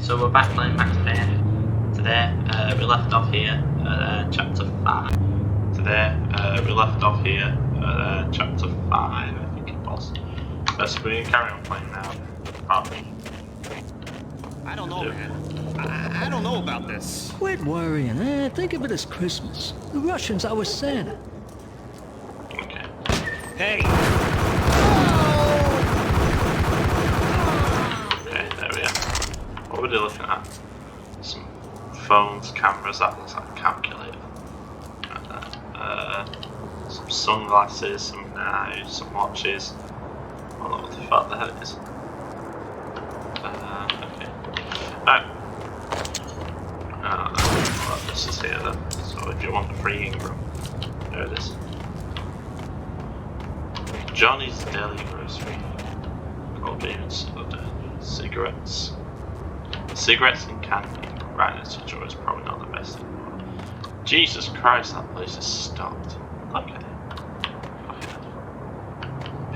So we're back playing Max Payne. Today, we left off here at chapter 5. Chapter 5, I think it was. So we can carry on playing now. Probably. I don't know, man. I don't know about this. Quit worrying, eh? Think of it as Christmas. The Russians are with Santa. Okay. Hey! Okay, there we are. What were they looking at? Some phones, cameras, that looks like a calculator. Some sunglasses, some knives, some watches. I don't know what the fuck the hell it is. Okay. Right. Well, this is here then. So if you want a free Ingram, there it is. Johnny's Deli Grocery. Cold soda, cigarettes. Cigarettes and candy right next to each other is probably not the best thing. Jesus Christ, that place is stocked. Look at it.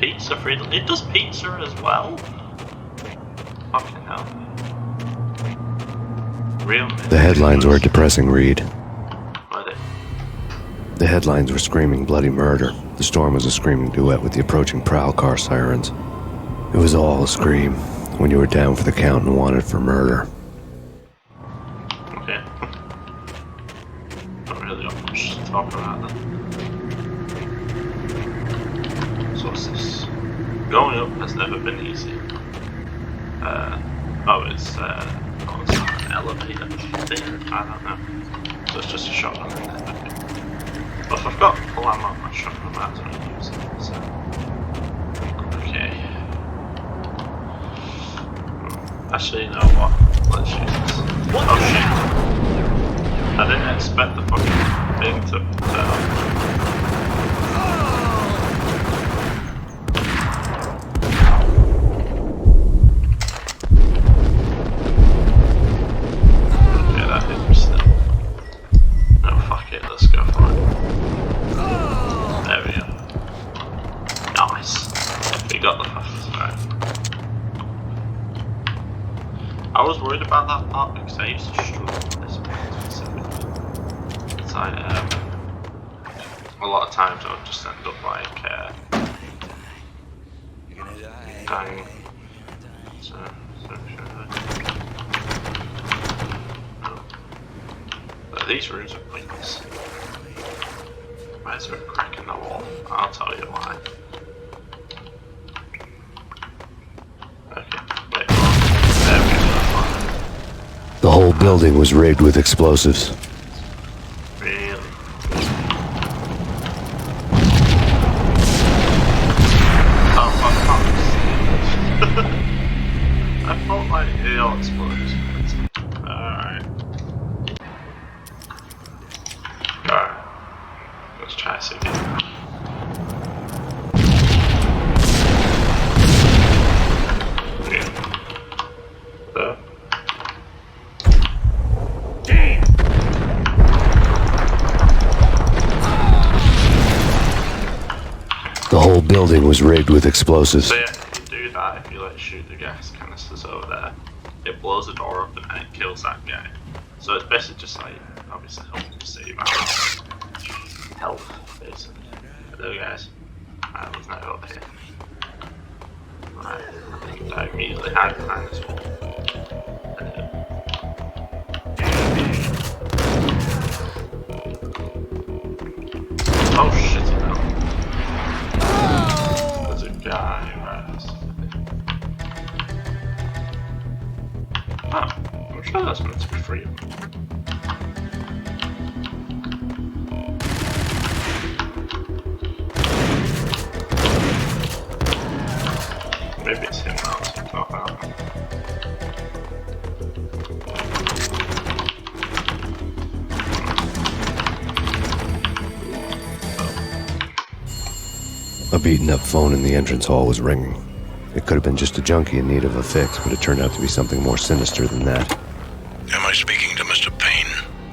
Pizza free. It does pizza as well. Fucking hell. Real. The headlines were a depressing read. Were they? The headlines were screaming bloody murder. The storm was a screaming duet with the approaching prowl car sirens. It was all a scream when you were down for the count and wanted for murder. Okay. Not really got much to talk about then. So what's this? Going up has never been easy. It's an elevator thing, I don't know. So it's just a shotgun in there. But if I've got full ammo on my shotgun, I might as well use it. So. Okay. Actually, you know what? Let's use this. Oh shit! I didn't expect the fucking thing to turn off. Okay, that hit me still. No, fuck it, let's go for it. There we go. Nice. We got the fastest, right. I was worried about that part because I used to struggle with this part specifically. It's like, a lot of times I would just end up like, dying. So no. But these rooms are pointless. Why is there a crack in the wall? I'll tell you why. Okay, wait. There we go. The whole building was rigged with explosives. Really? Oh, fuck. I thought like it all exploded. Alright. Alright. Let's try this again. Yeah. There. The whole building was rigged with explosives. So yeah, if you do that, if you like shoot the gas canisters over there, it blows the door up and then it kills that guy. So it's basically just like, obviously helping to save our health, basically. Hello guys. Alright, let's not go up here. Right, I think I immediately hide behind this wall. Oh shit, no. There's a guy right next to me. Oh, I'm sure that's meant to be free. Maybe it's him now, so it's not that. A beaten-up phone in the entrance hall was ringing. It could have been just a junkie in need of a fix, but it turned out to be something more sinister than that. Am I speaking to Mr. Payne?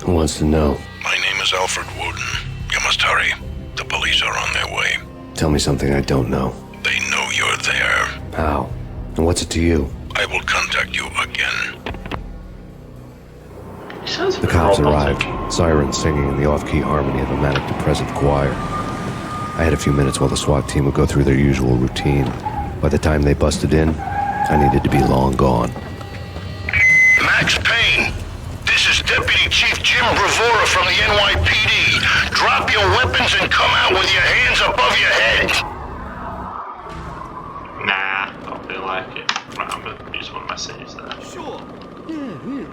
Who wants to know? My name is Alfred Woden. You must hurry. The police are on their way. Tell me something I don't know. They know you're there. How? And what's it to you? I will contact you again. sounds a The bit cops robotic. arrived, sirens singing in the off-key harmony of a manic-depressive choir. I had a few minutes while the SWAT team would go through their usual routine. By the time they busted in, I needed to be long gone. Max Payne, this is Deputy Chief Jim Bravura from the NYPD. Drop your weapons and come out with your hands above your head. Nah, don't feel like it. Right, I'm gonna use one of my saves there. Sure. I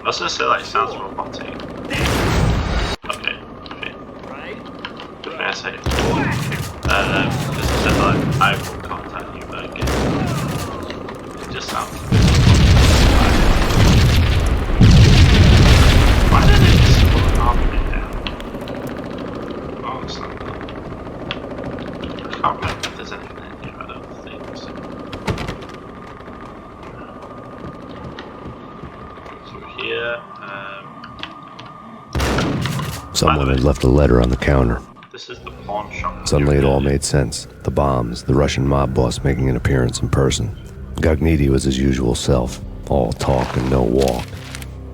was gonna say, like, it sounds robotic. Okay, okay. Right? Good thing I saved. This is just like, I will contact you again. It just sounds a bit robotic. Why did it just put off me down? Oh, it's not that. I can't remember if there's anything in here, I don't think so. Through here, Someone had left a letter on the counter. this is the pawn shop. Suddenly it all made sense. The bombs, the Russian mob boss making an appearance in person. Gognitti was his usual self, all talk and no walk.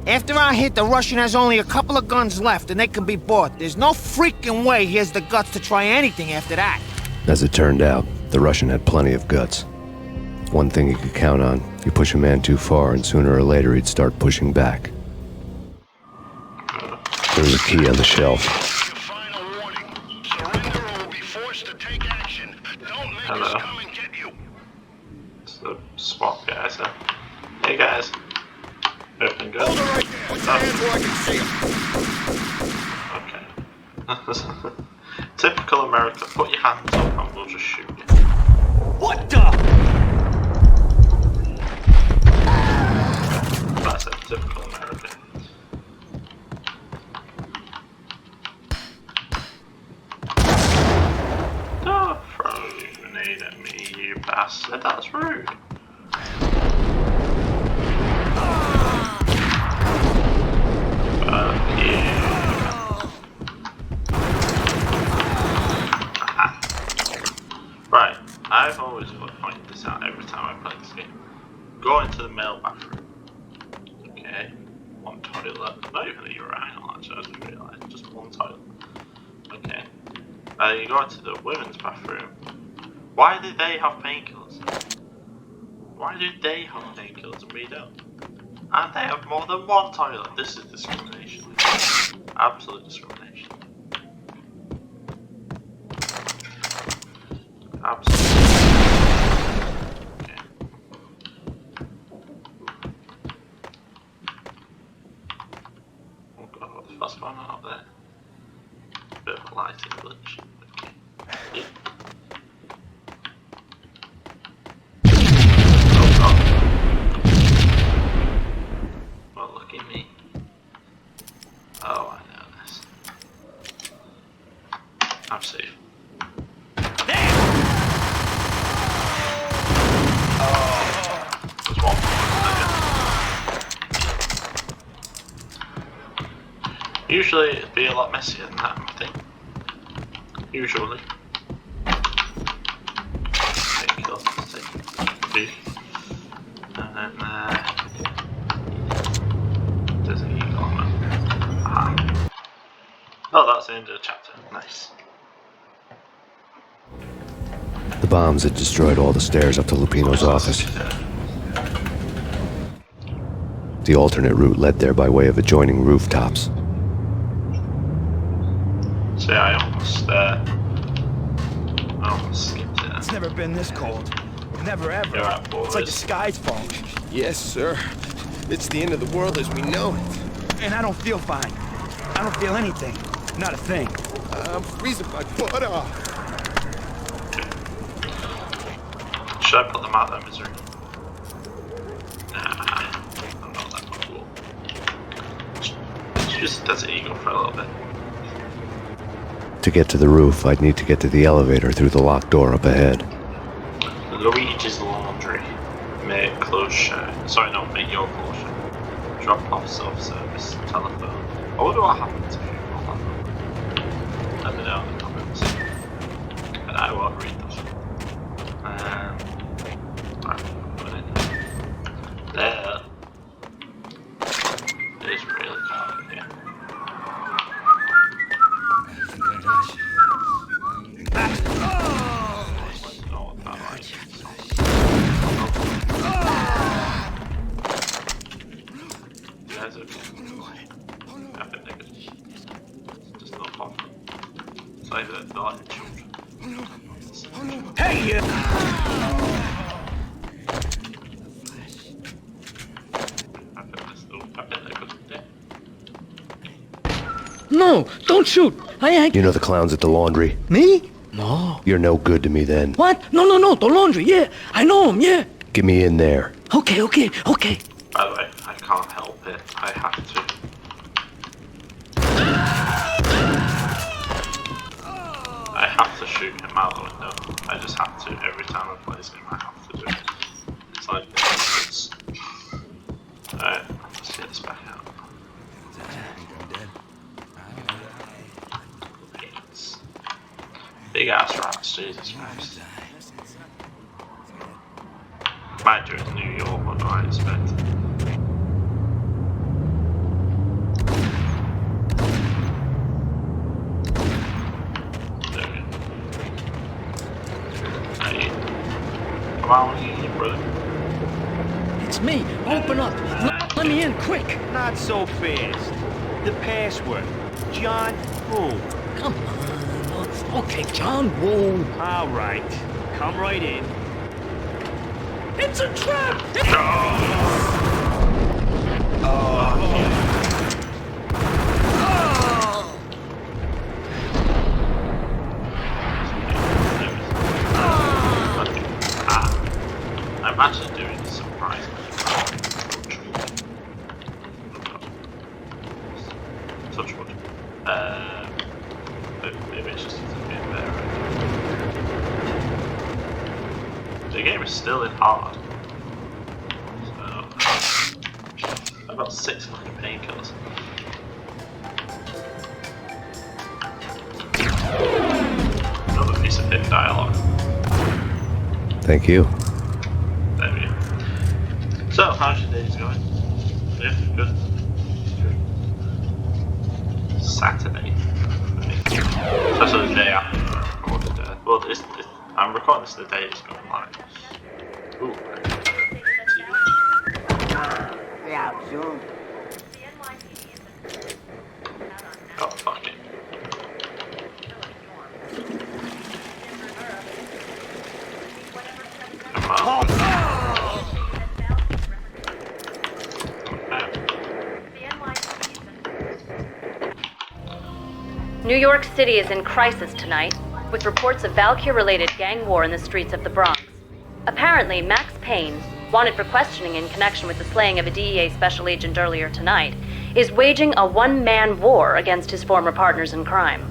After our hit, the Russian has only a couple of guns left and they can be bought. There's no freaking way he has the guts to try anything after that. As it turned out, the Russian had plenty of guts. One thing he could count on, you push a man too far and sooner or later he'd start pushing back. There was a key on the shelf. Your final warning. Surrender or we'll be forced to take action. Don't make Hello. us come and get you. It's the SWAT guys. Hey guys. Everything good? Hold it right there. Put your hands where I can see them. Okay. Typical America. Put your hands up and we'll just shoot you. What the? That's it. Typical America. Don't throw your grenade at me, you bastard. That's rude. Fuck you. Right, I've always pointed this out every time I play this game. Go into the male bathroom. Okay, one toilet. Not even a urinal, actually, I didn't realise. Just one toilet. Okay. You go into the women's bathroom. Why do they have painkillers? Why do they have painkillers and we don't? And they have more than one toilet. This is discrimination. Absolute discrimination. Absolutely. Okay. Oh god, what the fuck's going on up there? Bit of a lighting glitch. Okay. Yeah. Oh god. Well, look at me. Oh, I know this. I'm safe. There's one. Okay. Usually it'd be a lot messier than that, I think. Usually. Okay, kill. Two. And then there's an eagle on that. Ah. Oh, that's the end of the chapter. Nice. The bombs had destroyed all the stairs up to Lupino's office. The alternate route led there by way of adjoining rooftops. See, I almost skipped it. It's never been this cold. Never ever. You're right, boys. It's like the sky's falling. Yes, sir. It's the end of the world as we know it. And I don't feel fine. I don't feel anything. Not a thing. I'm freezing my butt off. Should I put them out of their misery? Nah, I'm not that cool. Let's use the Desert Eagle for a little bit. To get to the roof, I'd need to get to the elevator through the locked door up ahead. Luigi's Laundry. Make clothes shine. Sorry, no, make your clothes shine. Drop off self-service. Telephone. I wonder what happens if you call that number. Let me know in the comments. And I won't read those. Right, put it in. There. It is really dark in here. They're like children. Hey, you! I bet they could do that. No, don't shoot. I ain't. You know the clowns at the laundry? Me? No. You're no good to me then. What? No, the laundry, yeah. I know him, yeah. Get me in there. Okay. By the way, I can't help it. I have to. I have to shoot him out the window. I just have to. Every time I play this game, I have to do it. It's like it's. Alright, let's get this back out. Big ass rats, Jesus Christ. Might do it in New York, what do I expect? There we go. Hey. Come on, brother. It's me. Open up. Let me in, quick. Not so fast. The password. John Woo. Come on. Okay, John Woo. All right. Come right in. It's a trap! I'm actually doing this surprisingly. Touch wood. Maybe it's just a bit better. The game is still in hard. So I've got 6 fucking painkillers. Another piece of hidden dialogue. Thank you. There we go. So, how's your days going? Yeah, good. Saturday. That's the day after I recorded it. Well, I'm recording this the day it's going live. Ooh. Yeah, soon. Oh, fuck it. Come on. New York City is in crisis tonight, with reports of Valkyrie-related gang war in the streets of the Bronx. Apparently, Max Payne, wanted for questioning in connection with the slaying of a DEA special agent earlier tonight, is waging a one-man war against his former partners in crime.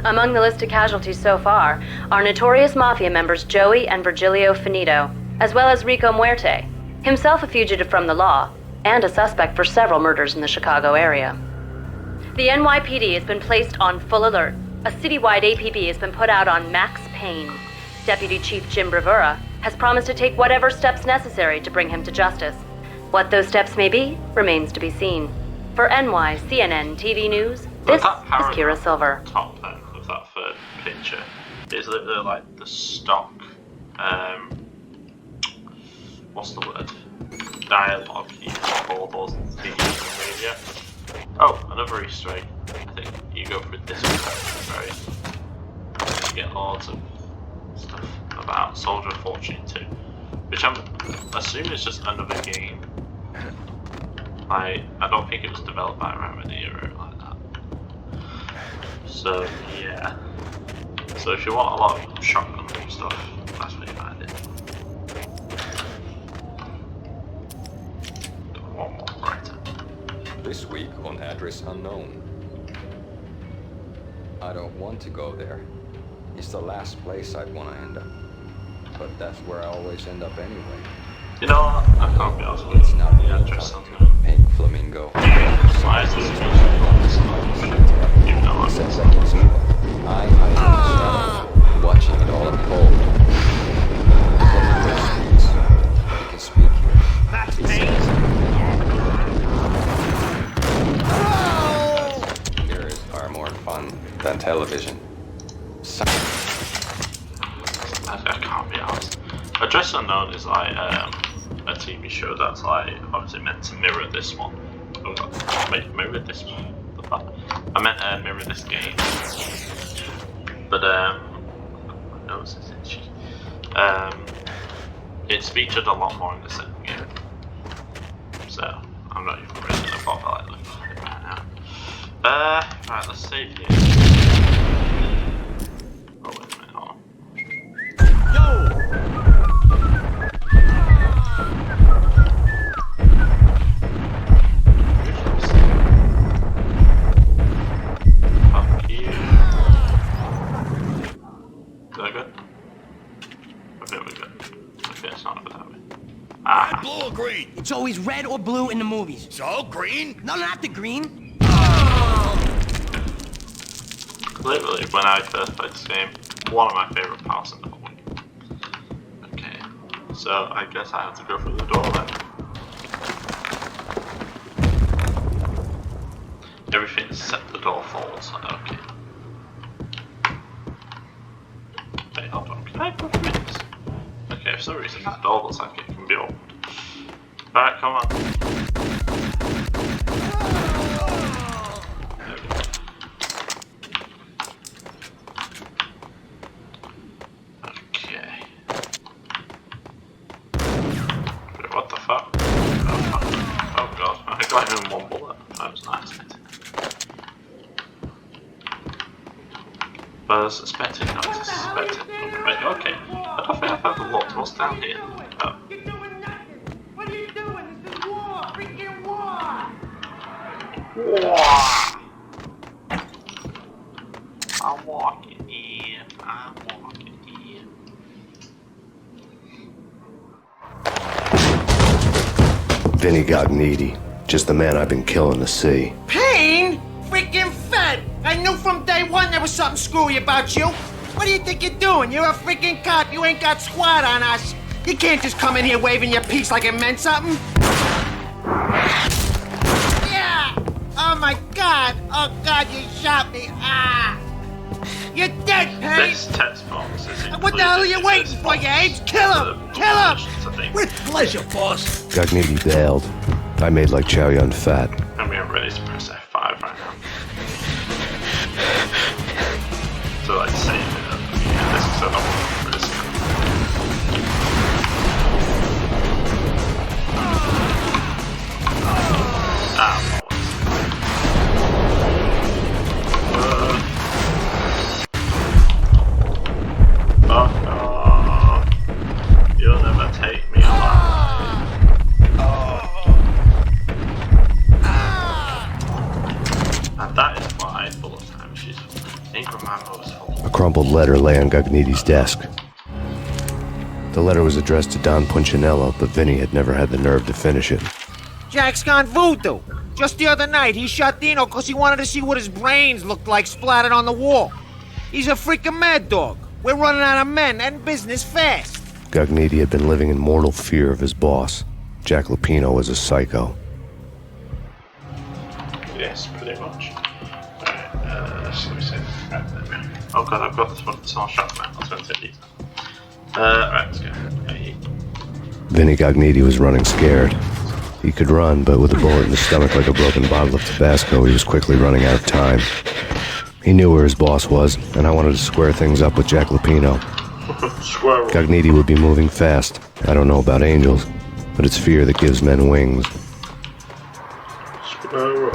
Among the list of casualties so far are notorious mafia members Joey and Virgilio Finito, as well as Rico Muerte, himself a fugitive from the law, and a suspect for several murders in the Chicago area. The NYPD has been placed on full alert. A citywide APB has been put out on Max Payne. Deputy Chief Jim Bravura has promised to take whatever steps necessary to bring him to justice. What those steps may be remains to be seen. For CNN TV News, this is Kira Silver. Top then of that third picture is literally like the stock. What's the word? Dialogue you call those things on the radio. Oh, another Easter egg. I think you go through this one, right? You get loads of stuff about Soldier of Fortune 2, which I'm assuming is just another game. I don't think it was developed by Remedy or like that. So yeah. So if you want a lot of shotgun stuff, that's where you find it. One more writer. This week on Address Unknown. I don't want to go there. It's the last place I'd want to end up. But that's where I always end up anyway. You know what? I can't be honest with It's you. not The Address Unknown. Pink Flamingo. Why is this even though I'm Since I can see it, I hide in the shadows, watching it all unfold. Flamingo speaks. But he can speak here. That's He Payne. says, mirrors are more fun than television. I can't be honest. Address Unknown is like a TV show that's like obviously meant to mirror this one. Wait, mirror this one? The fuck? I meant mirror this game. But no, it's itchy. It's featured a lot more in the second game, so I'm not even really gonna bother like looking at it right now. Right, let's save here. Oh wait a minute, hold on. Fuck you. Is that good? I think we're good. Okay, it's not good that way. Red, blue, or green? It's always red or blue in the movies. So, green? No, not the green. Literally, when I first played this game, one of my favourite parts in the whole game. Okay, so I guess I have to go through the door then. Everything except the door falls. Okay. Wait, hold on. Can I go through this? Okay, for some reason that door looks like it can be opened. Alright, come on. There we go. Okay. Wait, what the fuck? Oh, fuck. Oh god, I got him in one bullet. That was nice. But I was suspecting, not suspecting. Right, okay. I don't think I've ever looked. What's down here? Oh. You're doing nothing. What are you doing? This is war. Freaking war. War. I'm walking here. I'm walking here. Vinnie Gognitti. Just the man I've been killing to see. Payne? Freaking fed! I knew from day one there was something screwy about you. What do you think you're doing? You're a freaking cop. You ain't got squat on us. You can't just come in here waving your piece like it meant something. Yeah! Oh my god! Oh god, you shot me! Ah! You're dead, Payne! This text box is What the hell are you waiting for, you apes? Kill him! Kill him! With pleasure, boss. Gognitti bailed. I made like Chow Yun Fat. I mean, I'm ready to press F5 right now. So like save it. Yeah, this is a lot more risk. Oh no. You'll never take me alive. And that is why bullet time she's Ingram ammo is full. A crumpled letter lay on Gognitti's desk. The letter was addressed to Don Punchinello, but Vinnie had never had the nerve to finish it. Jack's gone voodoo. Just the other night, he shot Dino because he wanted to see what his brains looked like splattered on the wall. He's a freaking mad dog. We're running out of men and business fast. Gognitti had been living in mortal fear of his boss. Jack Lupino was a psycho. Yes, pretty much. Alright, let me see. Right, there we go. Oh god, I've got this one. It's all shot now. I'll turn to these. Right, let's go. Hey. Vinnie Gognitti was running scared. He could run, but with a bullet in his stomach like a broken bottle of Tabasco, he was quickly running out of time. He knew where his boss was, and I wanted to square things up with Jack Lupino. Gognitti would be moving fast. I don't know about angels, but it's fear that gives men wings. Hello.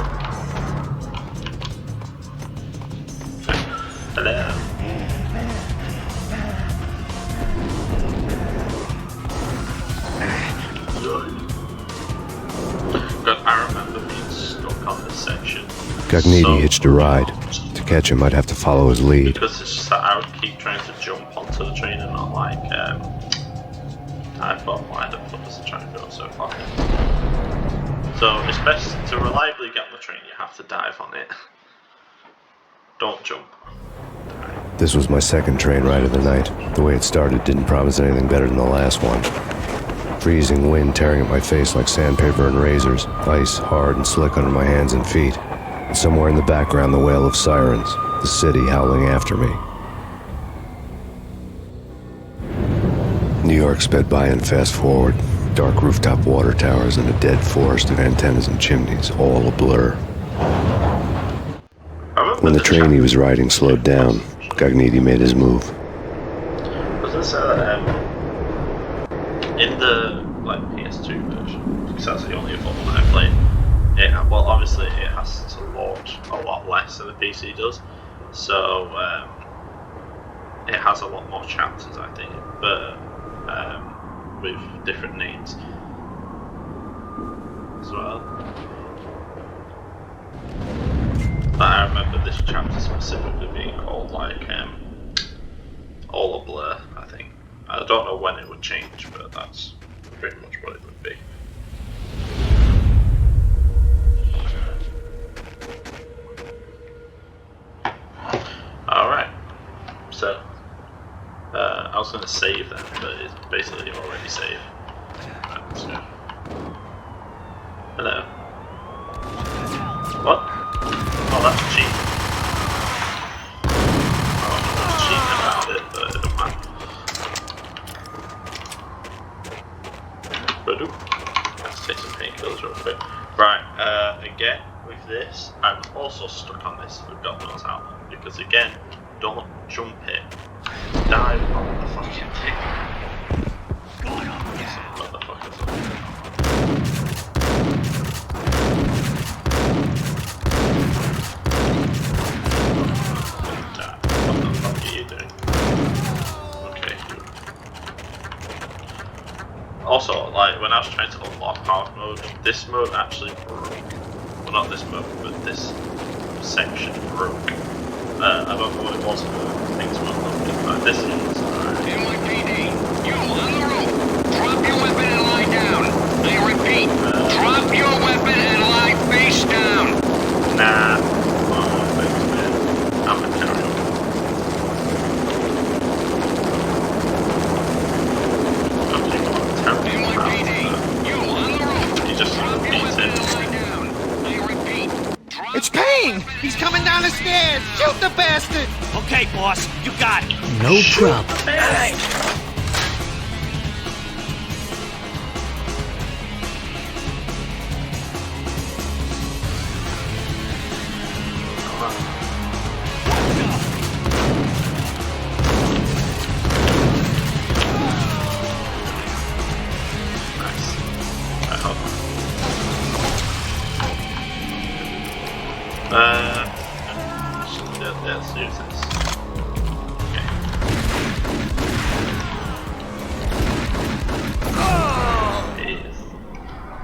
I remember being stuck on this section. Gognitti hitched a ride. To catch him, I'd have to follow his lead. Because it's just that I would keep trying to jump onto the train and not like, I thought, why the fuck does the train go so far? So it's best to reliably get on the train, you have to dive on it. Don't jump. This was my second train ride of the night. The way it started didn't promise anything better than the last one. Freezing wind tearing at my face like sandpaper and razors, ice hard and slick under my hands and feet. And somewhere in the background, the wail of sirens, the city howling after me. New York sped by in fast forward. Dark rooftop water towers and a dead forest of antennas and chimneys, all a blur. When the train he was riding slowed down, Gognitti made his move. I was gonna say that in the like PS2 version, because that's the only one I played. Well, obviously it has to launch a lot less than the PC does, so it has a lot more chapters, I think, but with different names as well. But I remember this chapter specifically being called like All a Blur, I think. I don't know when it would change, but that's pretty much what it would be. Alright, so I was going to save that, but it's basically already saved. Right, so. Hello. What? Oh, that's cheap. I don't know what's cheap about it, but it don't matter. Let's take some painkillers real quick. Right, again, with this, I'm also stuck on this for God knows how long, because again, don't jump it. Dive on the fucking thing. What the fuck is that? What the fuck are you doing? Okay. Also, like, when I was trying to unlock hard mode, this mode actually broke. Well, not this mode, but this section broke. I don't know what it was, but things were looking like this is. NYPD, you on the roof. Drop your weapon and lie down. I repeat, drop your weapon and lie face down. Nah. Oh, thanks, man. I'm a terror. NYPD, you on the roof. You just drop your weapon and lie down. I repeat, It's Payne! He's coming down the stairs! Shoot the bastard! Okay, boss, you got it. No problem. Let's use this. Okay.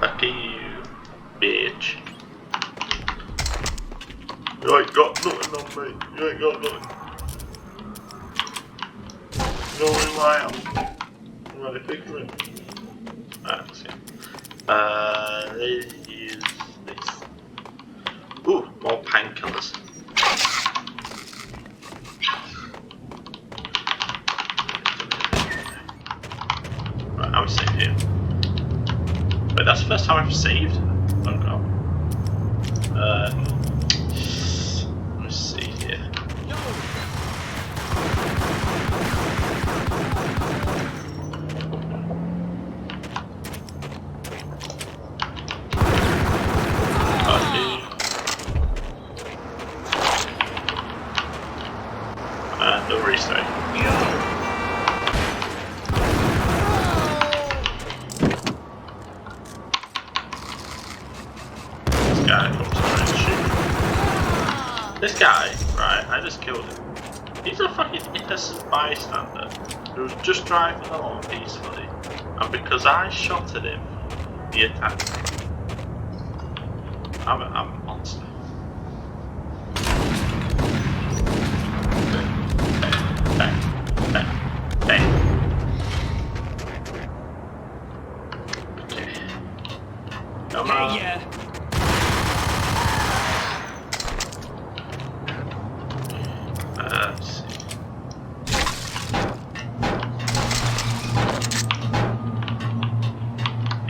Fuck you, bitch. You ain't got nothing on me. You ain't got nothing. You know who I am. I'm ready to figure it. Alright, let's see. Let's use this. Ooh, more painkillers. Right, I'm safe here. Wait, that's the first time I've saved? Oh god. Let's see here. And the restart. This guy comes trying to shoot. This guy, right, I just killed him. He's a fucking innocent bystander who was just driving along peacefully, and because I shot at him, he attacked me. I'm a monster. Bang, bang, bang. Okay. Come on. Yeah. Let's see.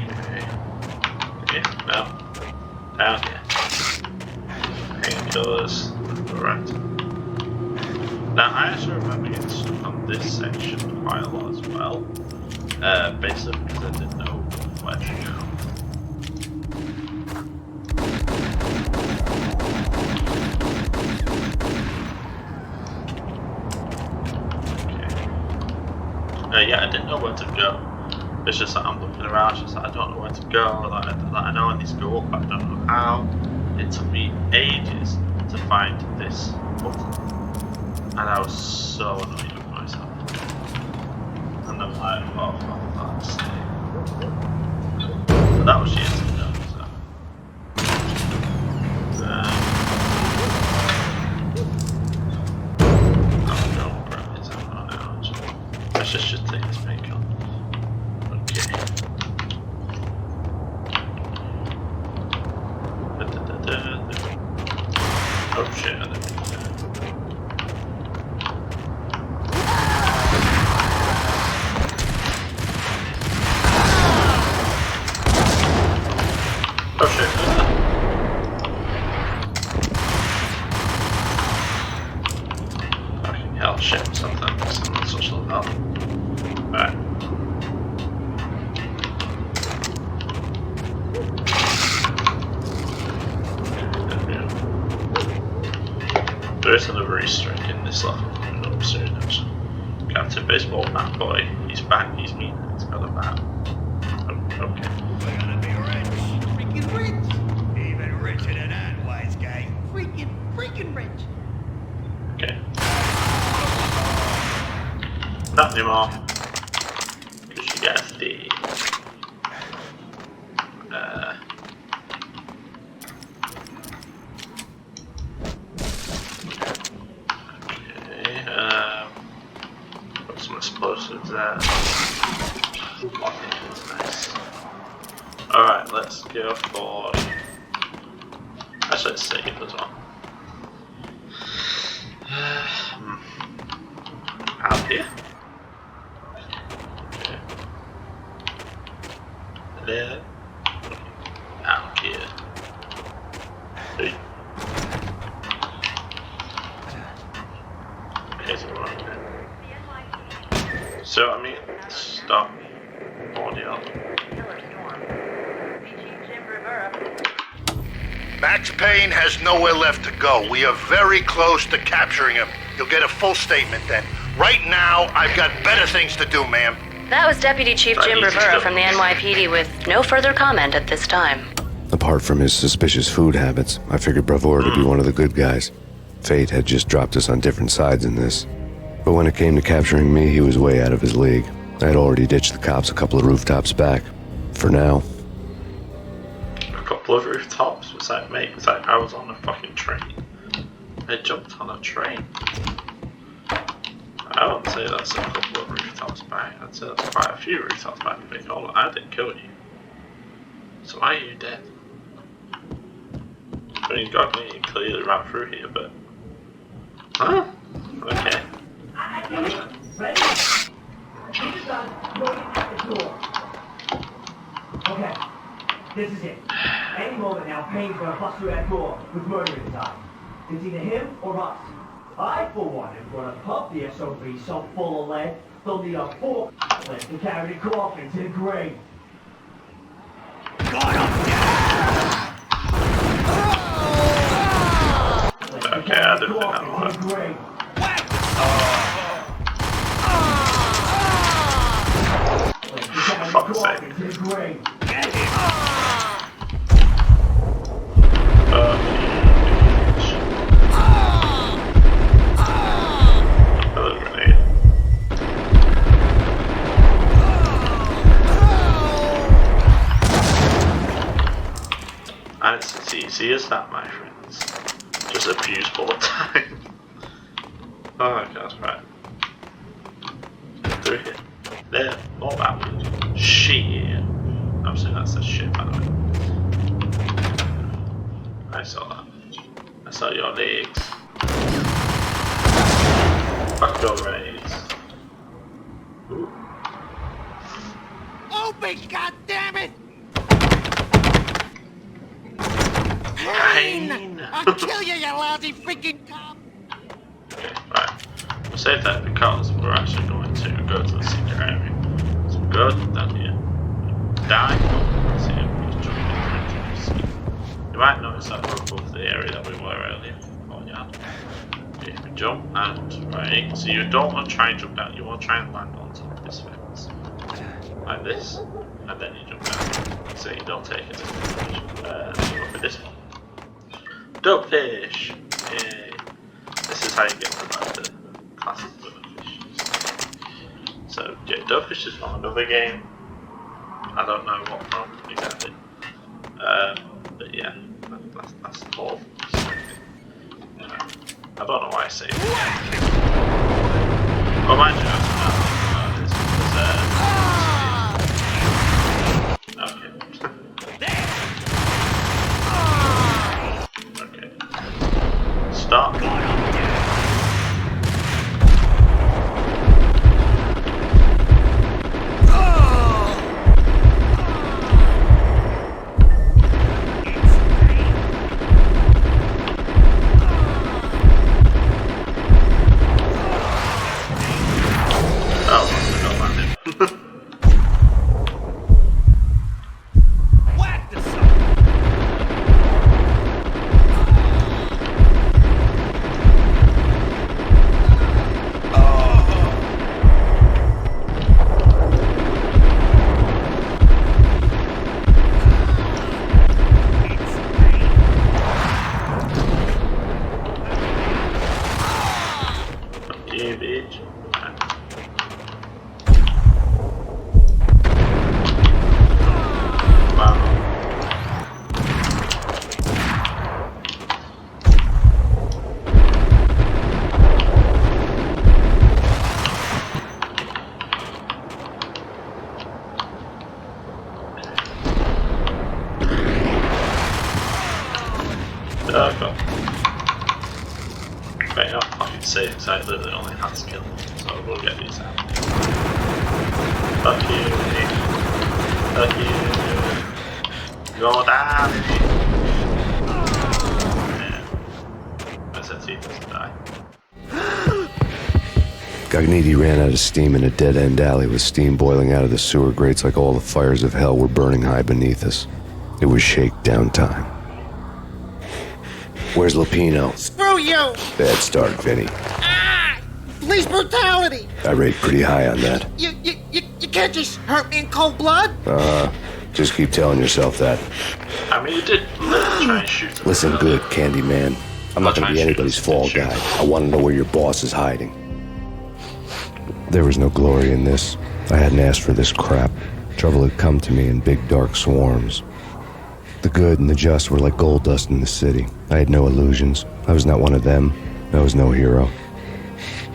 Okay. Okay, now. Down here. Painkillers. Alright. Now, I actually remember getting stuck on this section quite a lot as well. Basically because I didn't know where to go. yeah, I didn't know where to go. It's just that I'm looking around, it's just that I don't know where to go. Like, I know I need to go up, but I don't know how. It took me ages to find this button. And I was so annoyed with myself. And I'm like, oh, for fuck's sake. But that was years ago, so. Let's just take this make on. Okay. Oh shit, I didn't mean that. Oh shit. Fucking hell, shit, sometimes someone's such a lot. Alright. There is another Easter egg in this level coming up soon, actually. Captain Baseball Bat Boy, he's back, he's mean, he's got a bat. Oh, okay. We're gonna be rich. Freaking rich. Even richer than that, wise guy. Freaking rich. Okay. Not anymore. Because you guys did. Put some explosives there. Nice. Alright, let's go for. Actually, let's save as well. Out here. Okay. There. Out here. Hey. Okay, so we're on there. So, I mean, stop audio. Max Payne has nowhere left to go. We are very close to capturing him. You'll get a full statement then. Right now, I've got better things to do, ma'am. That was Deputy Chief Jim Rivera from the NYPD with no further comment at this time. Apart from his suspicious food habits, I figured Bravura to be one of the good guys. Fate had just dropped us on different sides in this. But when it came to capturing me, he was way out of his league. I had already ditched the cops a couple of rooftops back. For now. A couple of rooftops? Was that, mate? Was that I was on a fucking train? I jumped on a train. I wouldn't say that's a couple of rooftops back. I'd say that's quite a few rooftops back. But hold on, I didn't kill you. So why are you dead? I mean, Gognitti clearly ran through here, but... Huh? Okay. Okay, this is it. Any moment now, Payne's gonna bust through that door with murder inside. It's either him or us. I, for one, am gonna pump the SOB so full of lead, they'll need a forklift to carry the coffin to the grave. Okay, I didn't think that would fuck's sake. Another grenade. And it's as easy as that, my friends. Just abuse bullet time. Oh my god, right. Through here. There, more backwards. Shit. Obviously that's a shit, by the way. I saw that. I saw your legs. Fuck your legs. Ooh. Open, goddammit! Payne! I'll kill you, you lousy freaking cop! Okay, right. We'll save that because we're actually going to go to the secret area. So go down here. Die. See him. He's jumping into the sea. You might notice that we're above the area that we were earlier. Oh yeah. Okay, we jump and right. So you don't want to try and jump down, you want to try and land on top this way. like this, and then you jump down. So you don't take it. Then you go for this one. Dope fish! Yay! This is how you get promoted. Classic dope fish. So yeah, dope fish is from another game. I don't know what from exactly. But yeah, that's the whole. I don't know why I say it. Oh, mind you, okay. Okay. Stop. Right, I can say because I literally only have to kill them, so we'll get these out. Fuck you, Vinnie. Fuck you. Go down, Vinnie. Yeah. I said he doesn't die. Gognitti ran out of steam in a dead-end alley with steam boiling out of the sewer grates like all the fires of hell were burning high beneath us. It was shakedown time. Where's Lupino? Screw you! Bad start, Vinnie. Ah! Police brutality! I rate pretty high on that. You can't just hurt me in cold blood? Just keep telling yourself that. I mean, you did try and shoot him. Listen good, Candyman. I'm not gonna be anybody's fall guy. I want to know where your boss is hiding. There was no glory in this. I hadn't asked for this crap. Trouble had come to me in big dark swarms. The good and the just were like gold dust in the city. I had no illusions. I was not one of them. I was no hero.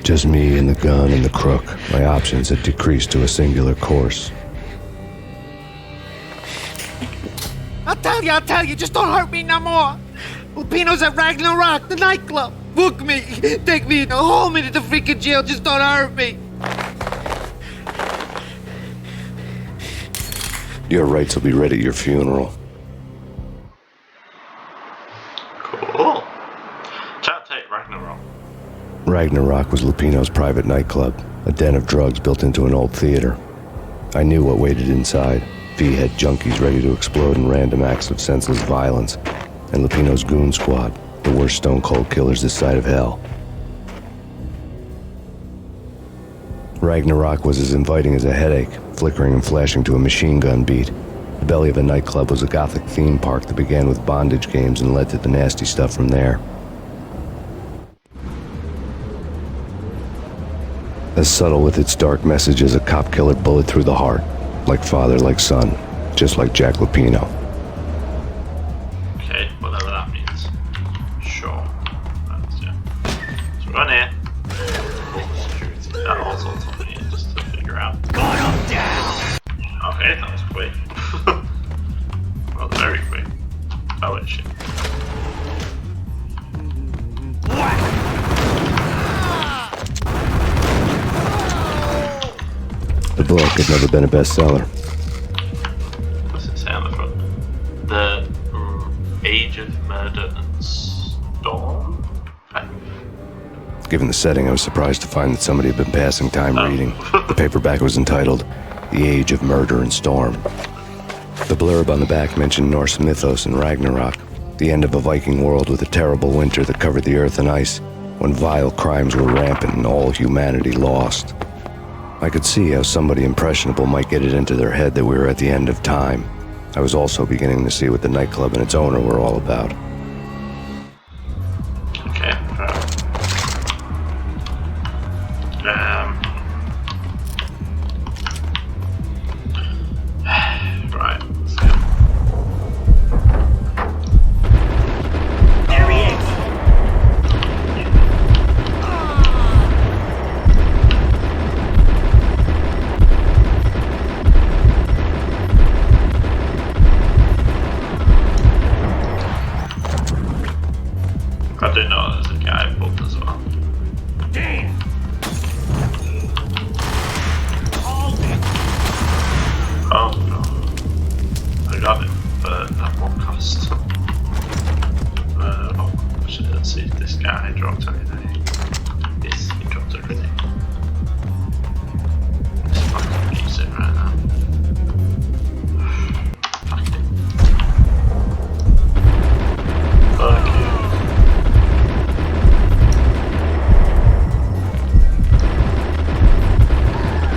Just me and the gun and the crook. My options had decreased to a singular course. I'll tell you, just don't hurt me no more. Lupino's at Ragnarok, the nightclub. Book me, take me, hold me to the freaking jail, just don't hurt me. Your rights will be read at your funeral. Cool. Chat tape Ragnarok. Ragnarok was Lupino's private nightclub, a den of drugs built into an old theater. I knew what waited inside. V-head junkies ready to explode in random acts of senseless violence, and Lupino's goon squad, the worst stone-cold killers this side of hell. Ragnarok was as inviting as a headache, flickering and flashing to a machine gun beat. The belly of a nightclub was a gothic theme park that began with bondage games and led to the nasty stuff from there. As subtle with its dark message as a cop killer bullet through the heart. Like father, like son. Just like Jack Lupino. Okay, whatever that means. Sure. That's, yeah. So run here. Security. That also told me just to figure out. Got him down! Okay, that was quick. Well, very quick. Oh, wait, shit. The book had never been a bestseller. What's it say on the front? The Age of Murder and Storm? Given the setting, I was surprised to find that somebody had been passing time reading. The paperback was entitled The Age of Murder and Storm. The blurb on the back mentioned Norse mythos and Ragnarok, the end of a Viking world with a terrible winter that covered the earth in ice, when vile crimes were rampant and all humanity lost. I could see how somebody impressionable might get it into their head that we were at the end of time. I was also beginning to see what the nightclub and its owner were all about. Okay. Right. Let's go. There he is. I do know there's a guy booked as well. Damn! Oh no. I got him, but at what cost? Actually, let's see if this guy dropped anything. Yes, he dropped everything. Let's fucking use it right now. Fuck it. Fuck you.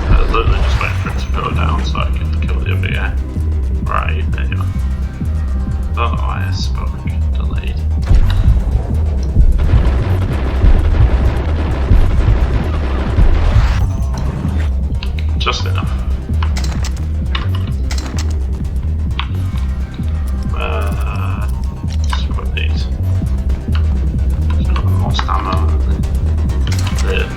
I was literally just waiting for it to go down so I can kill the other guy. Right, there you are. Don't know why I spoke delayed. Just enough. Let's see what these. There's got more stamina. There.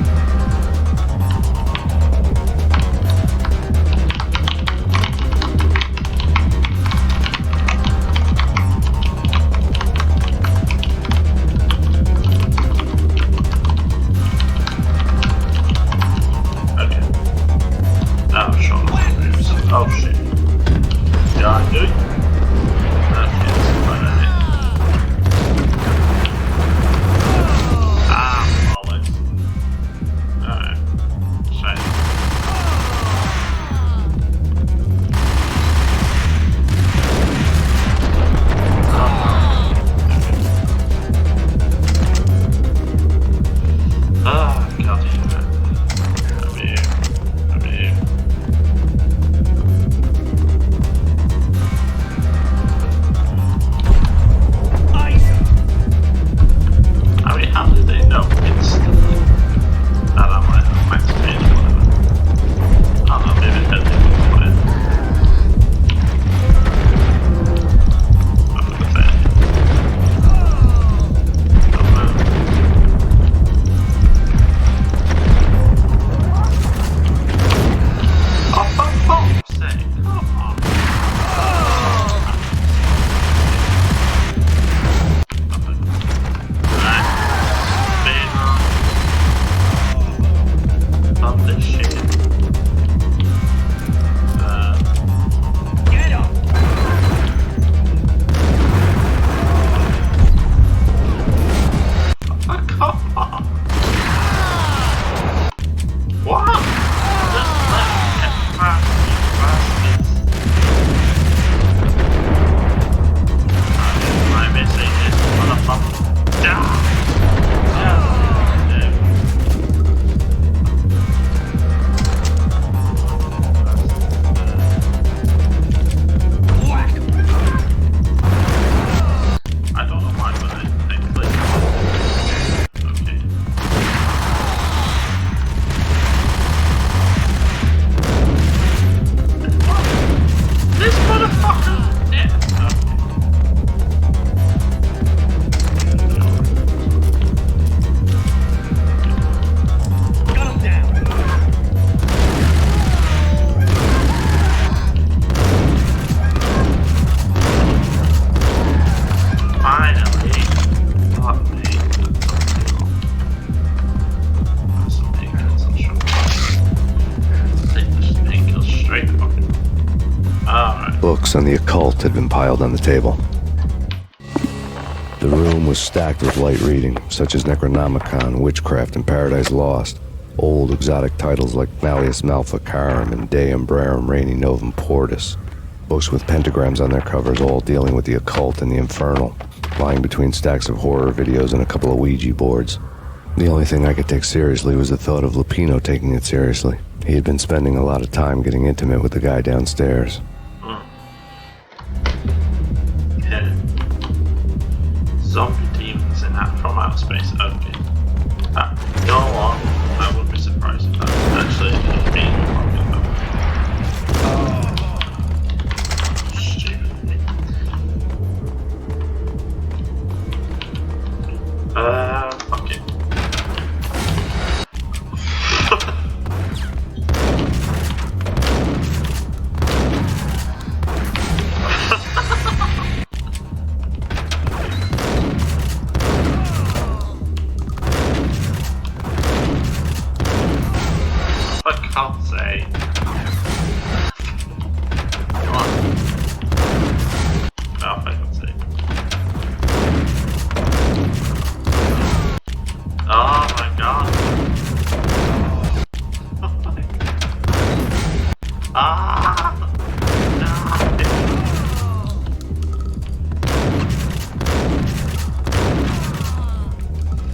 Oh shit. Yeah, dude. Ah, bollocks. Alright. Shit. Oh, god damn it. Come here. How do they know instantly that I'm like Max Payne or whatever? I don't know, maybe it's better than fine. I forgot that. Oh, for fuck's sake, come on. This shit. Get up! Oh, come on! What? Just let me get past these bastards. Am I missing this motherfucker? Books on the occult had been piled on the table. The room was stacked with light reading, such as Necronomicon, Witchcraft, and Paradise Lost. Old exotic titles like Malleus Maleficarum and De Umbrarum Reini Novum Portus. Books with pentagrams on their covers, all dealing with the occult and the infernal, lying between stacks of horror videos and a couple of Ouija boards. The only thing I could take seriously was the thought of Lupino taking it seriously. He had been spending a lot of time getting intimate with the guy downstairs. Yeah. Zombie demons in that from outer space. Okay. You know what? I wouldn't be surprised if that actually ended up being stupid. Fuck it. For God's sake. Come on. Oh, for God's sake. Oh my God. Ah! No.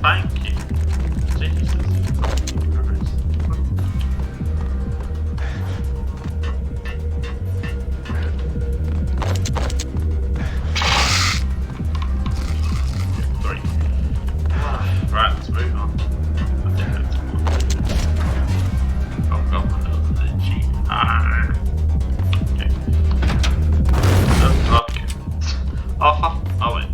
Thank you. Jesus. Three. Right, let's move on. Oh God, the G. Okay. Okay. Oh fuck. Oh wait.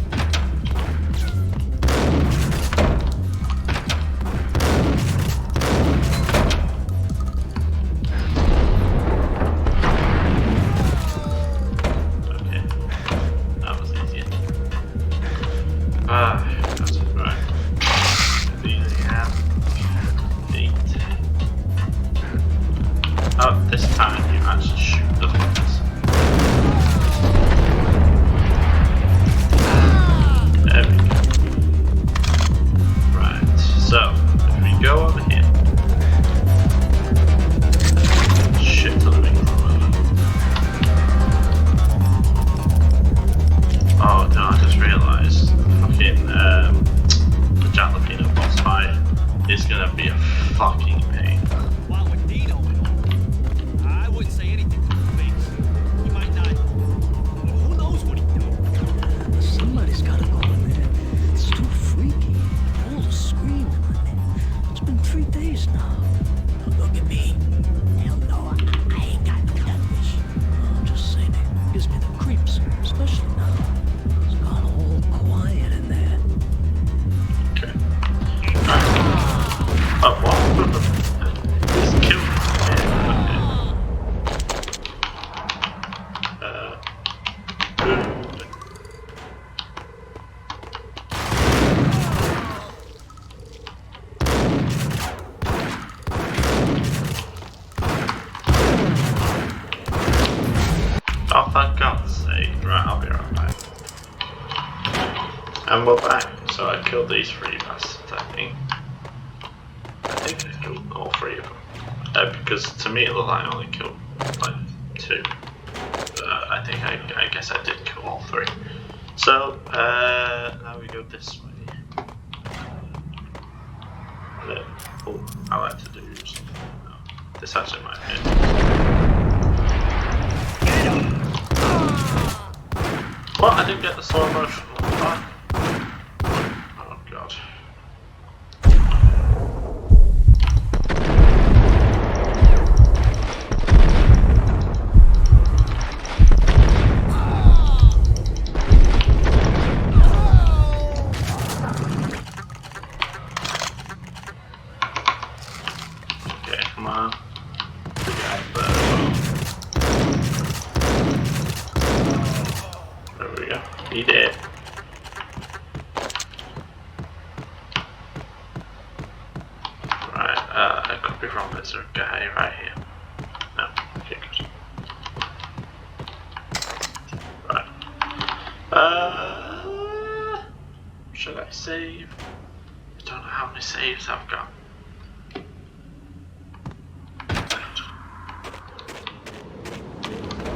Okay. That was easy. That's right. Oh, this time you actually shoot the bullets. There we go. Right, so if we go over here. Shit ton of big problem. Oh no, I just realised fucking the Lupino boss fight is gonna be a fucking pain. Wow, with Dino and all, I wouldn't say anything to his face. He might not. But who knows what he'd do? Somebody's gotta go in there. It's too freaky. All the screaming. It's been 3 days now. Don't look at me. Hell no, I ain't got no death wish. I'm just saying it gives me the creeps, especially now. It's gone all quiet in there. Okay. Oh, what? Just killed him. Oh, for God's sake. Right, I'll be right back. And we're back. So I killed these 3 bastards, I think. I think I killed all 3 of them. Because to me it looked like I only killed like 2. I think I guess I did kill all 3. So now we go this way. Oh, I like to do something. No, this actually might hit. What? I didn't get the slow motion. What? Oh God. Okay, come on. There we go. He did. Right, I could be wrong. There's a guy right here. No, okay, good. Right. Should I save? I don't know how many saves I've got.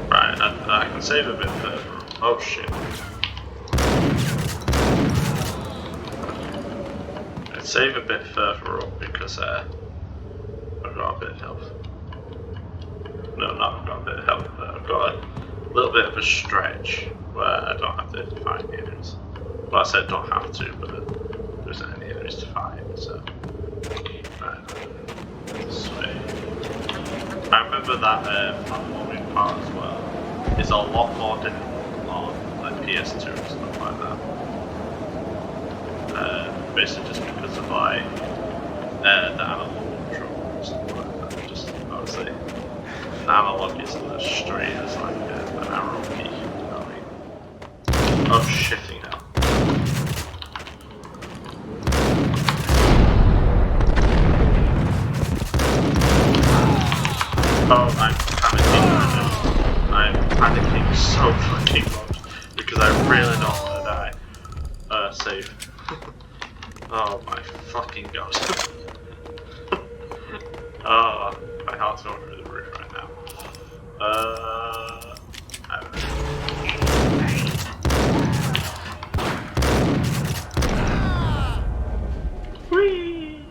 Right, I can save a bit further. Oh shit. I'd save a bit further up because I've got a bit of health. No, not got a bit of help, but I've got a little bit of a stretch where I don't have to fight the enemies. Well, I said don't have to, but there isn't any enemies to fight, so. Right. Sweet. I remember that platforming part as well. It's a lot more difficult on like PS2 and stuff like that. Basically just because of like the analog control and stuff like that. Just obviously the analog isn't as straight as like an arrow key, you know what I mean? Oh shitting hell. Oh, I'm panicking right now. I'm panicking so fucking much because I really don't want to die. Save. Oh my fucking god. Oh, my heart's going through the roof right now. I don't know. Whee!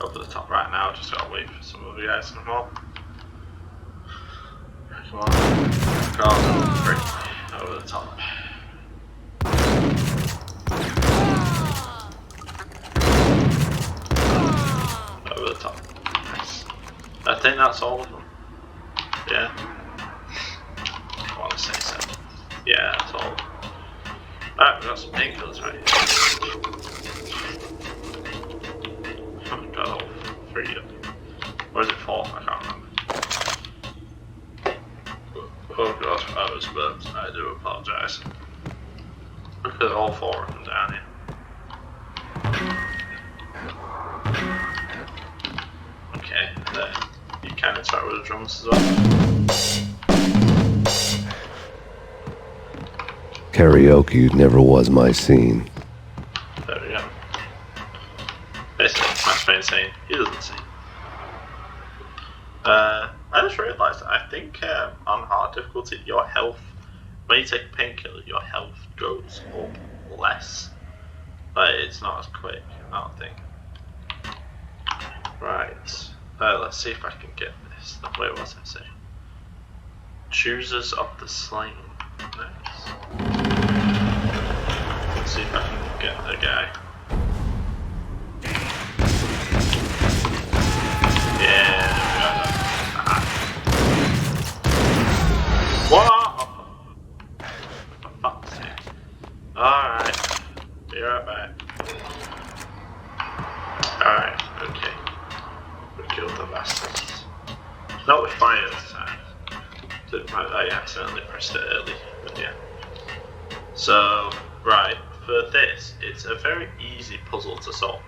Over the top right now, just gotta wait for some of you guys to come up. Come on. Come on, break over the top. Over the top. Nice. I think that's all of them. Yeah. I want to say so. Yeah, that's all. Alright, we've got some painkillers right here. Got all 3 of them. Or is it 4? I can't remember. Oh god, I was burped. I do apologise. Look at all 4 of them down here. Okay, there. You can interact with the drums as well. Karaoke never was my scene. There we go. Basically, Max Payne saying he doesn't sing. I just realised that I think on hard difficulty, your health, when you take a painkiller, your health goes up less. But it's not as quick, I don't think. Right. Let's see if I can get this. Wait, what's it say? Choosers of the Slain. Nice. Let's see if I can get the guy. Yeah, what? For fuck's sake. Alright. Be right back. Alright, okay. We killed the bastards. Not with fire this time. I accidentally pressed it early, but yeah. So, right, for this, it's a very easy puzzle to solve.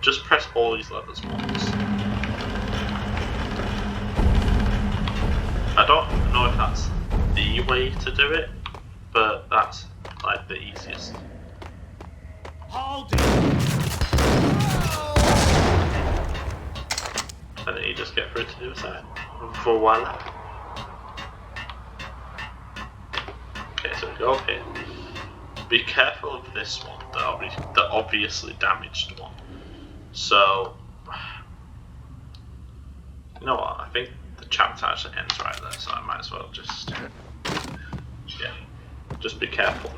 Just press all these levers once. I don't know if that's the way to do it, but that's like the easiest. Hold it. And then you just get through to the other side. For voila. Okay, so we go up here. Be careful of this one, the obviously damaged one. So, you know what, I think the chapter actually ends right there, so I might as well just, yeah, just be careful.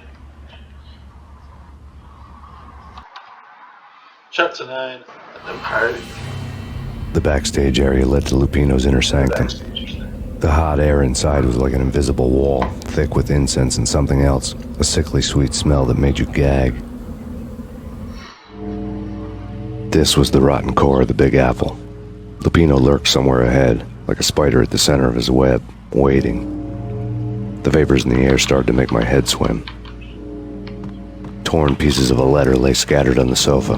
Chapter 9, and then party. The backstage area led to Lupino's inner sanctum. The hot air inside was like an invisible wall, thick with incense and something else, a sickly sweet smell that made you gag. This was the rotten core of the Big Apple. Lupino lurked somewhere ahead, like a spider at the center of his web, waiting. The vapors in the air started to make my head swim. Torn pieces of a letter lay scattered on the sofa.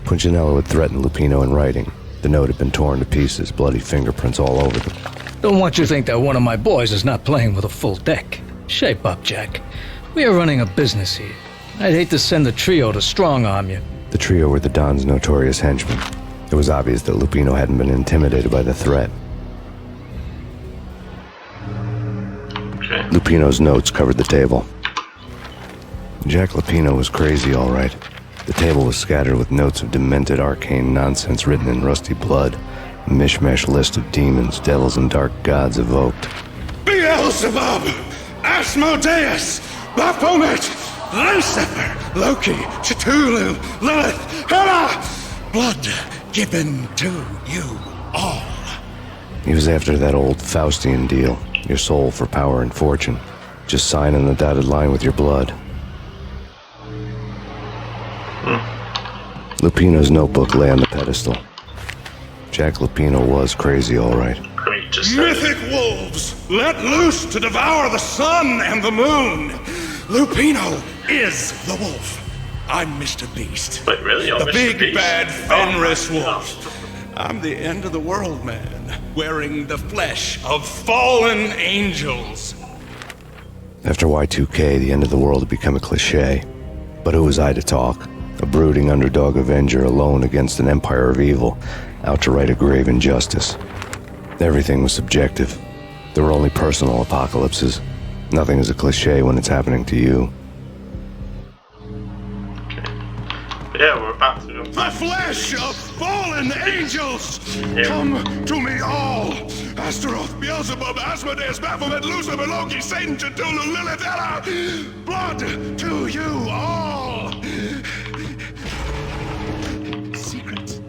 Punchinello had threatened Lupino in writing. The note had been torn to pieces, bloody fingerprints all over them. Don't want you to think that one of my boys is not playing with a full deck. Shape up, Jack. We are running a business here. I'd hate to send the trio to strong-arm you. The trio were the Don's notorious henchmen. It was obvious that Lupino hadn't been intimidated by the threat. Okay. Lupino's notes covered the table. Jack Lupino was crazy, all right. The table was scattered with notes of demented arcane nonsense written in rusty blood, A mishmash list of demons, devils, and dark gods evoked. Beelzebub, Asmodeus, Baphomet, Lucifer, Loki, Cthulhu, Lilith, Hela! Blood given to you all. He was after that old Faustian deal. Your soul for power and fortune. Just sign on the dotted line with your blood. Lupino's notebook lay on the pedestal. Jack Lupino was crazy, all right. Mythic wolves, let loose to devour the sun and the moon. Lupino is the wolf. I'm Mr. Beast. Wait, really? The Mr. big Beast? bad Fenris wolf. I'm the end of the world man, wearing the flesh of fallen angels. After Y2K, the end of the world had become a cliche. But who was I to talk? A brooding underdog avenger alone against an empire of evil, out to right a grave injustice. Everything was subjective. There were only personal apocalypses. Nothing is a cliche when it's happening to you. Yeah, we're about to go The back. flesh of fallen angels! Come to me all! Astaroth, Beelzebub, Asmodeus, Baphomet, Lucifer, Loki, Satan, Cthulhu, Lilith, Hela! Blood to you all! Secret.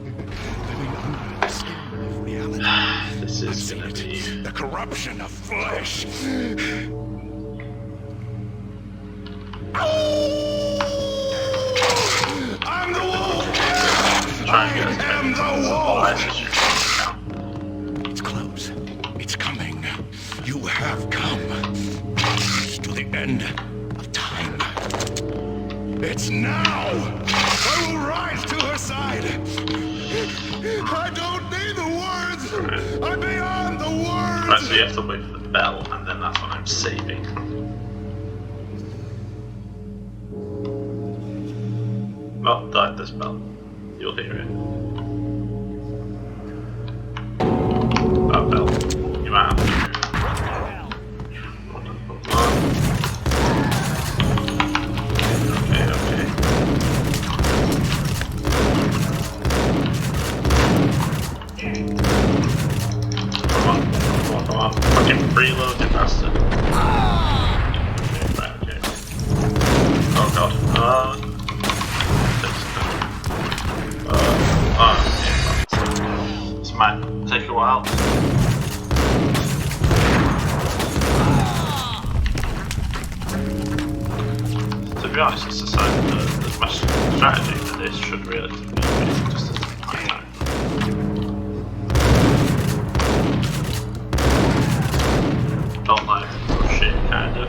Living under the skin of reality. This is gonna be... The corruption of flesh. I'm the wolf! I am the wolf! It's close. It's coming. You have come to the end of time. It's now! I will rise to her side! I don't need the words! I'm beyond the words! Right, so you have to wait for the bell, and then that's when I'm saving. Well, dive this bell. You'll hear it. That bell. You might have to hear it. Okay. Come on. Fucking reload your bastard. Right, okay. Oh god. This might take a while. To be honest, it's decided that my strategy for this should realistically be just as I know. Don't like shit, kind of.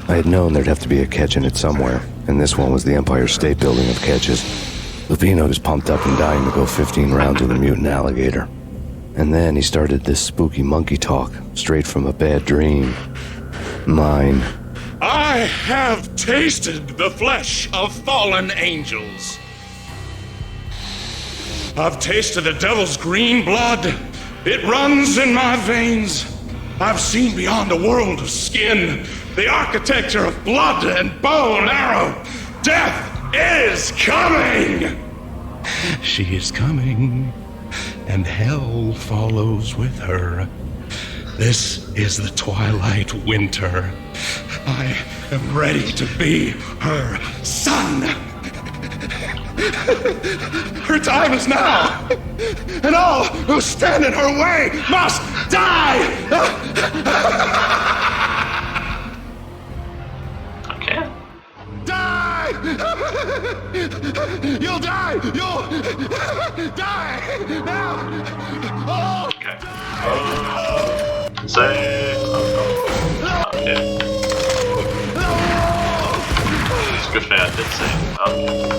I had known there'd have to be a catch in it somewhere, and this one was the Empire State Building of catches. Lupino was pumped up and dying to go 15 rounds with a mutant alligator. And then he started this spooky monkey talk, straight from a bad dream. Mine. I have tasted the flesh of fallen angels. I've tasted the devil's green blood. It runs in my veins. I've seen beyond a world of skin, the architecture of blood and bow and arrow. Death is coming! She is coming, and hell follows with her. This is the twilight winter. I am ready to be her son. Her time is now, and all who stand in her way must die! Okay. Die! You'll die! You'll die! Now! Oh! Okay. Say... Okay. It's a good thing I did say. Okay.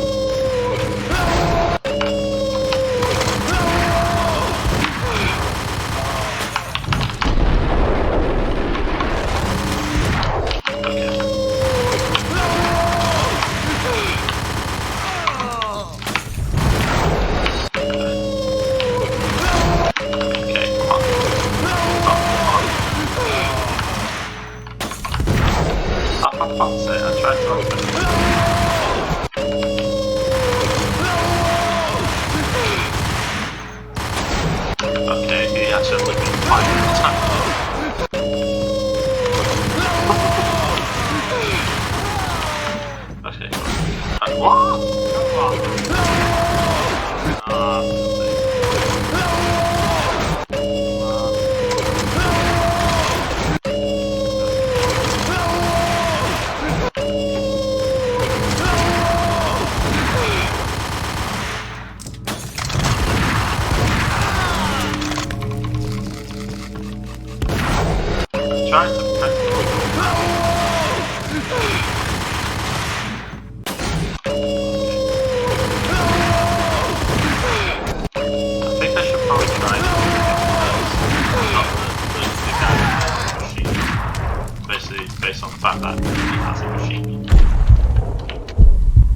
Based on the fact that he has a machine.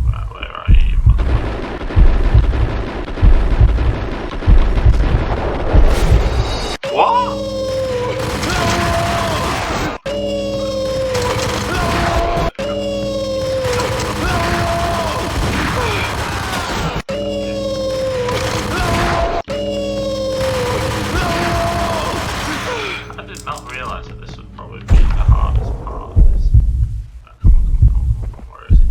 Right, where are you? What? I did not realise that this would probably be the hardest part of this. Come on. Where is it?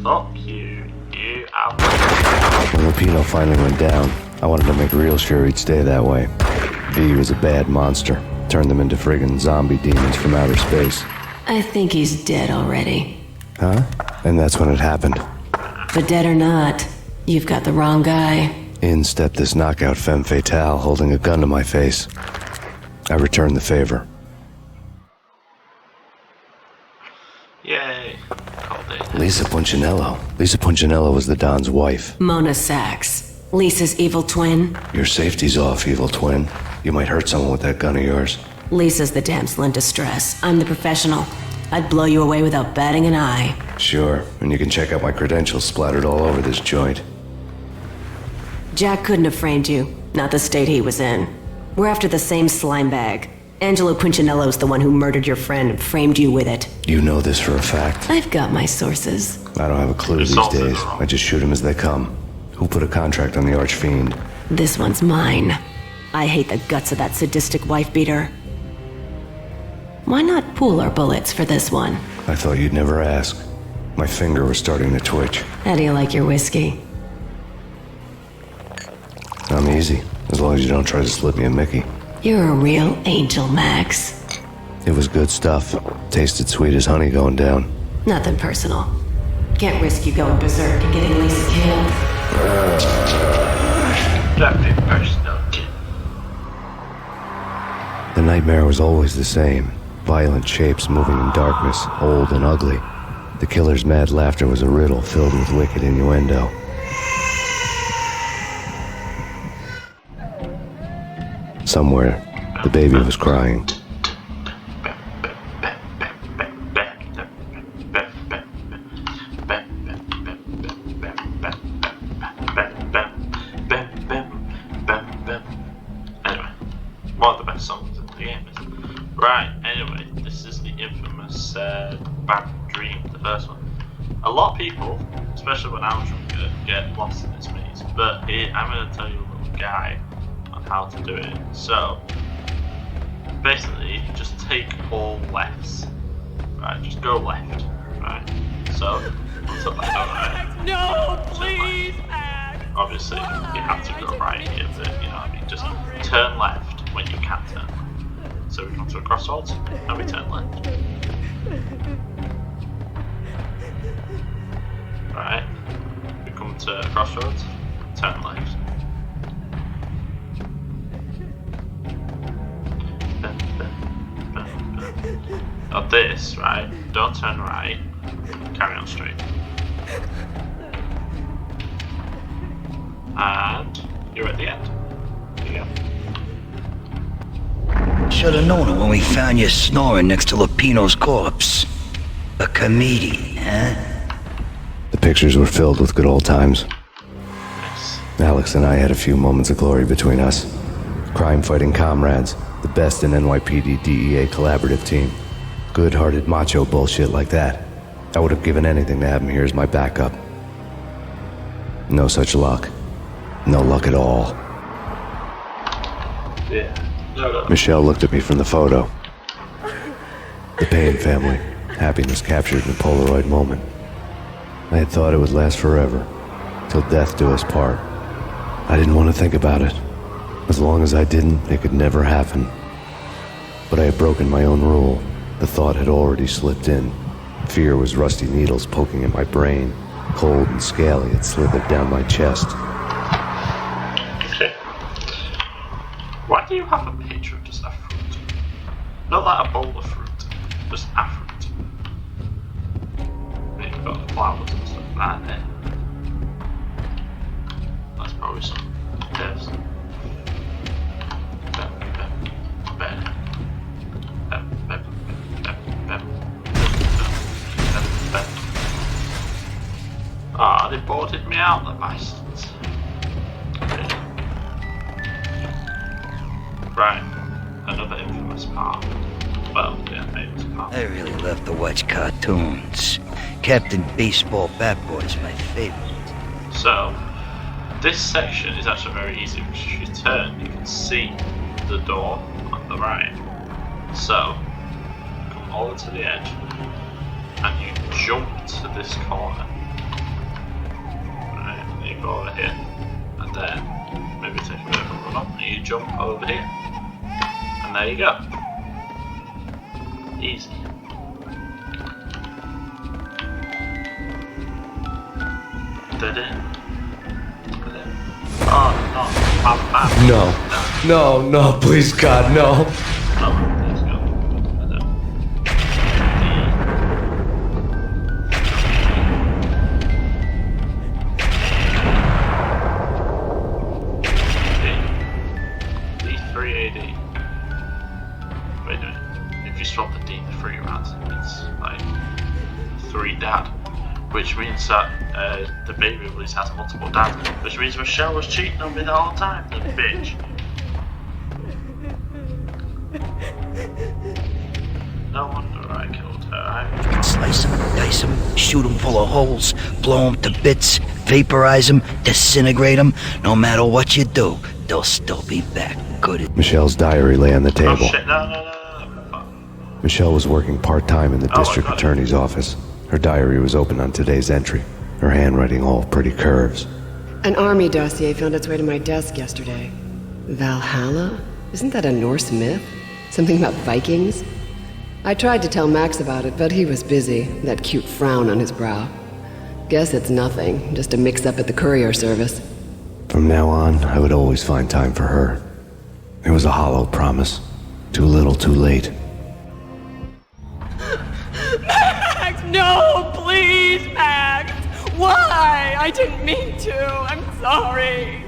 Fuck you, you out. When Lupino finally went down, I wanted to make real sure he'd stay that way. V was a bad monster. Turned them into friggin' zombie demons from outer space. I think he's dead already. Huh? And that's when it happened. But dead or not, you've got the wrong guy. In stepped this knockout femme fatale holding a gun to my face. I returned the favor. Yay. Lisa Punchinello. Lisa Punchinello was the Don's wife. Mona Sachs. Lisa's evil twin. Your safety's off, evil twin. You might hurt someone with that gun of yours. Lisa's the damsel in distress. I'm the professional. I'd blow you away without batting an eye. Sure, and you can check out my credentials splattered all over this joint. Jack couldn't have framed you. Not the state he was in. We're after the same slime bag. Angelo Punchinello's the one who murdered your friend and framed you with it. You know this for a fact? I've got my sources. I don't have a clue these days. I just shoot them as they come. Who put a contract on the Archfiend? This one's mine. I hate the guts of that sadistic wife-beater. Why not pool our bullets for this one? I thought you'd never ask. My finger was starting to twitch. How do you like your whiskey? I'm easy, as long as you don't try to slip me a Mickey. You're a real angel, Max. It was good stuff. Tasted sweet as honey going down. Nothing personal. Can't risk you going berserk and getting Lisa killed. Nothing personal. The nightmare was always the same. Violent shapes moving in darkness, old and ugly. The killer's mad laughter was a riddle filled with wicked innuendo. Somewhere, the baby was crying. Anyway, one of the best songs in the game is. Right, anyway, this is the infamous Bad Dream, the first one. A lot of people, especially when I was younger, get lost in this maze, but I'm going to tell you a little guide on how to do it. So, basically, just take all lefts, right? Just go left, right? So, onto left, right? No, please, Max! Obviously, you have to go right here, but you know what I mean? Just turn left when you can turn. So we come to a crossroads, and we turn left. Right, we come to a crossroads, turn left. Now this, right, don't turn right, carry on straight. And you're at the end. Here you go. Should have known it when we found you snoring next to Lupino's corpse. A comedian, huh? The pictures were filled with good old times. Alex and I had a few moments of glory between us. Crime-fighting comrades, the best in NYPD DEA collaborative team. Good-hearted macho bullshit like that. I would have given anything to have him here as my backup. No such luck. No luck at all. Yeah. No. Michelle looked at me from the photo. The Payne family. Happiness captured in a Polaroid moment. I had thought it would last forever. Till death do us part. I didn't want to think about it. As long as I didn't, it could never happen. But I had broken my own rule. The thought had already slipped in. Fear was rusty needles poking at my brain. Cold and scaly, it slithered down my chest. Okay. Why do you have a picture of just a fruit? Not like a bowl of fruit, just a fruit. Maybe you've got flowers and stuff like that. That's probably some test. Ah, they boarded me out, the bastards. Okay. Right, another infamous part. Well, yeah, maybe it's a part. I really love to watch cartoons. Captain Baseball Bat Boy is my favorite. So, this section is actually very easy because if you turn, you can see the door on the right. So, come over to the edge, and you jump to this corner. Right, and you go over here, and then maybe take a bit of a run up, and you jump over here. And there you go. Easy. Oh, no. No, please God, no. Let's go. D3AD. Wait a minute. If you swap the D and the 3 around, it's like 3 dad. Which means that the baby release has multiple dads, which means Michelle was cheating on me the whole time, the bitch. No wonder I killed her. Slice them, dice them, shoot them full of holes, blow them to bits, vaporize them, disintegrate them. No matter what you do, they'll still be back good. Michelle's diary lay on the table. Oh shit, no. Michelle was working part-time in the district attorney's office. Her diary was open on today's entry, her handwriting all pretty curves. An army dossier found its way to my desk yesterday. Valhalla? Isn't that a Norse myth? Something about Vikings? I tried to tell Max about it, but he was busy, that cute frown on his brow. Guess it's nothing, just a mix-up at the courier service. From now on, I would always find time for her. It was a hollow promise. Too little, too late. Max, no, please, Max! Why? I didn't mean to. I'm sorry.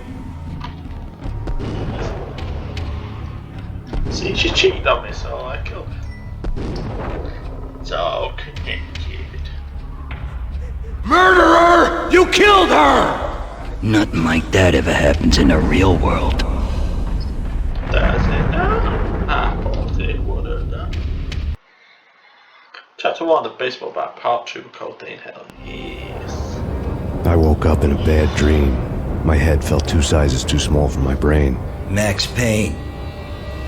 See, she cheated on me, so I killed her. So connected. Murderer! You killed her! Nothing like that ever happens in the real world. Does it now? I thought it would have done. Chapter 1, The Baseball Bat, Part 2, Codeine Hell. Yes. I I woke up in a bad dream. My head felt 2 sizes too small for my brain. Max Payne.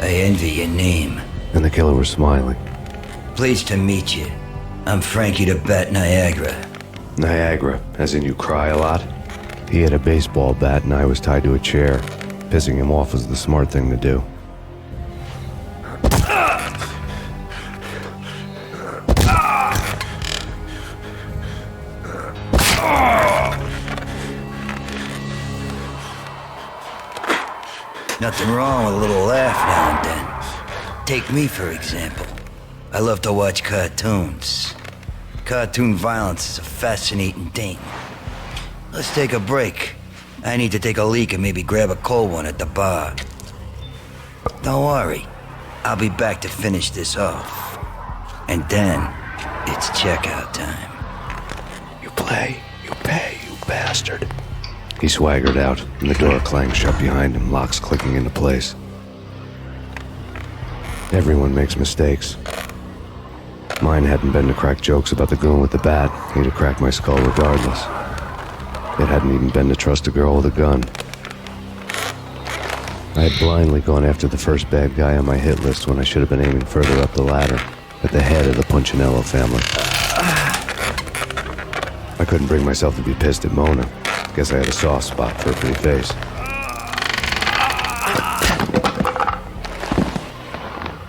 I envy your name. And the killer was smiling. Pleased to meet you. I'm Frankie the Bat Niagara. Niagara, as in you cry a lot? He had a baseball bat and I was tied to a chair. Pissing him off was the smart thing to do. Nothing wrong with a little laugh now and then. Take me, for example. I love to watch cartoons. Cartoon violence is a fascinating thing. Let's take a break. I need to take a leak and maybe grab a cold one at the bar. Don't worry. I'll be back to finish this off. And then, it's checkout time. You play, you pay, you bastard. He swaggered out, and the door clanged shut behind him, locks clicking into place. Everyone makes mistakes. Mine hadn't been to crack jokes about the goon with the bat. He'd have cracked my skull regardless. It hadn't even been to trust a girl with a gun. I had blindly gone after the first bad guy on my hit list when I should have been aiming further up the ladder, at the head of the Punchinello family. I couldn't bring myself to be pissed at Mona. Guess I had a soft spot for her pretty face.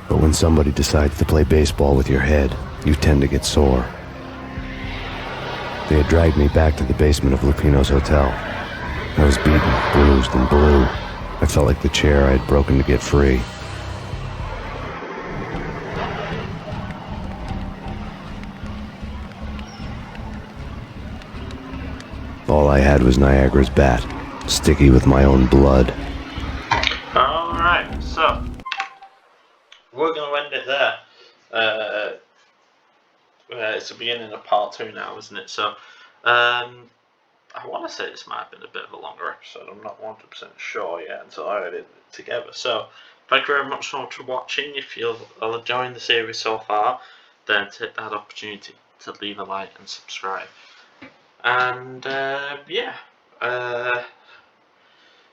But when somebody decides to play baseball with your head, you tend to get sore. They had dragged me back to the basement of Lupino's hotel. I was beaten, bruised, and blue. I felt like the chair I had broken to get free. All I had was Niagara's bat, sticky with my own blood. Alright, so we're going to end it there. It's the beginning of part 2 now, isn't it? So I want to say this might have been a bit of a longer episode. I'm not 100% sure yet until I edit it together. So thank you very much for watching. If you're enjoying the series so far, then take that opportunity to leave a like and subscribe. And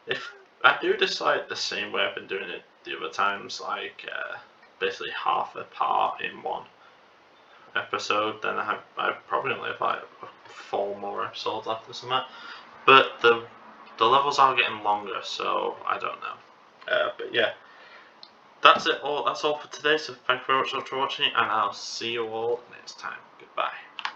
if I do this like the same way I've been doing it the other times, like basically half a part in one episode, then I probably only have like 4 more episodes after something. But the levels are getting longer, so I don't know. But yeah, that's it. That's all for today. So thank you very much for watching, and I'll see you all next time. Goodbye.